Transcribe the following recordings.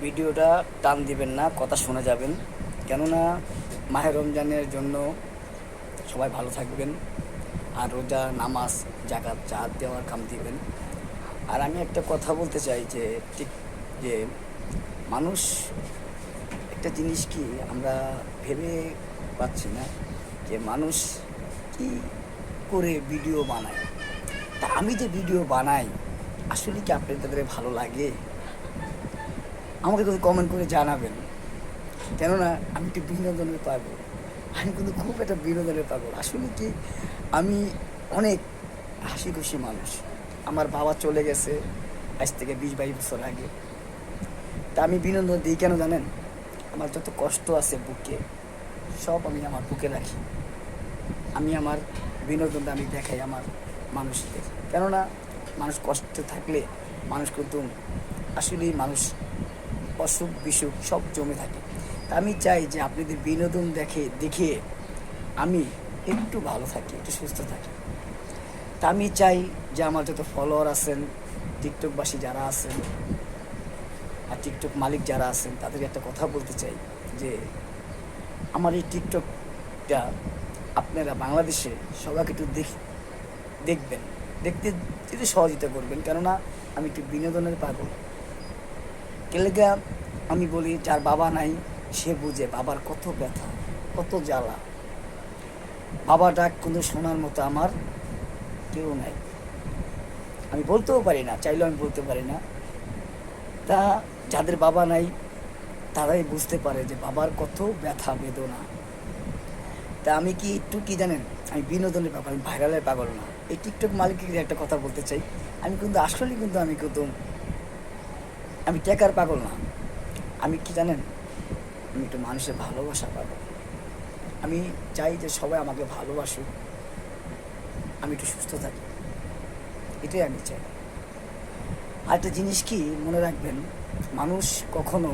ভিডিওটা টান দিবেন না, কথা শোনা যাবেন। কেননা মাহে রমজানের জন্য সবাই ভালো থাকবেন, আর রোজা নামাজ জাকাত যা দেওয়ার কাম দিবেন। আর আমি একটা কথা বলতে চাই যে ঠিক যে মানুষ একটা জিনিস কি আমরা ভেবে পাচ্ছি না যে মানুষ কি করে ভিডিও বানায়। তা আমি যে ভিডিও বানাই আসলে কি আপনাদের ভালো লাগে? আমাকে কিন্তু কমেন্ট করে জানাবেন। কেননা আমি একটু বিনোদনের পাগল, আমি কিন্তু খুব একটা বিনোদনের পাগল। আসলে কি আমি অনেক হাসি খুশি মানুষ। আমার বাবা চলে গেছে আজ থেকে 20-22 বছর আগে। তা আমি বিনোদন দিই কেন জানেন? আমার যত কষ্ট আছে বুকে, সব আমি আমার বুকে রাখি। আমি আমার বিনোদনটা আমি দেখাই আমার মানুষদের। কেননা মানুষ কষ্টে থাকলে মানুষ কিন্তু আসলেই মানুষ অসুখ বিসুখ সব জমে থাকে। তা আমি চাই যে আপনাদের বিনোদন দেখিয়ে আমি একটু ভালো থাকি, একটু সুস্থ থাকি। তা আমি চাই যে আমার যত ফলোয়ার আছেন, টিকটকবাসী যারা আছেন আর টিকটক মালিক যারা আছেন, তাদের একটা কথা বলতে চাই যে আমার এই টিকটকটা আপনারা বাংলাদেশে সবাইকে একটু দেখবেন, দেখতে যদি সহযোগিতা করবেন। কেননা আমি একটু বিনোদনের পাগল। কেলেগা আমি বলি, যার বাবা নাই সে বুঝে বাবার কত ব্যথা, কত জ্বালা। বাবা ডাক কিন্তু শোনার মতো আমার কেউ নাই। আমি বলতেও পারি না, চাইলেও আমি বলতে পারি না। তা যাদের বাবা নাই তারাই বুঝতে পারে যে বাবার কত ব্যথা বেদনা। তা আমি কি একটু কি জানেন, আমি বিনোদনের পাগল, আমি ভাইরালের পাগল না। এই টিকটক মালিককে একটা কথা বলতে চাই, আমি কিন্তু আসলেই কিন্তু আমি টেকার পাগল না। আমি কি জানেন, আমি একটু মানুষের ভালোবাসা পাগল। আমি চাই যে সবাই আমাকে ভালোবাসুক, আমি একটু সুস্থ থাকি, এটাই আমি চাই। আর একটা জিনিস কি মনে রাখবেন, মানুষ কখনো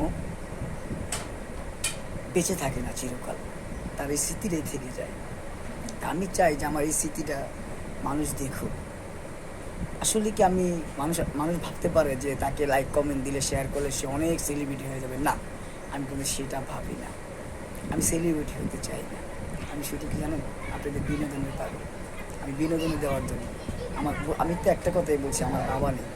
বেঁচে থাকে না চিরকাল, তার এই স্মৃতিটাই থেকে যায়। তা আমি চাই যে আমার এই স্মৃতিটা মানুষ দেখুক। আসলে কি আমি মানুষ মানুষ ভাবতে পারে যে তাকে লাইক কমেন্ট দিলে শেয়ার করলে সে অনেক সেলিব্রিটি হয়ে যাবে। না, আমি কিন্তু সেটা ভাবি না। আমি সেলিব্রিটি হতে চাই না। আমি শুধু কি জানেন, আপনাদের বিনোদনের পাগল। আমি বিনোদনে দেওয়ার জন্য আমি তো একটা কথাই বলছি, আমার বাবা নেই।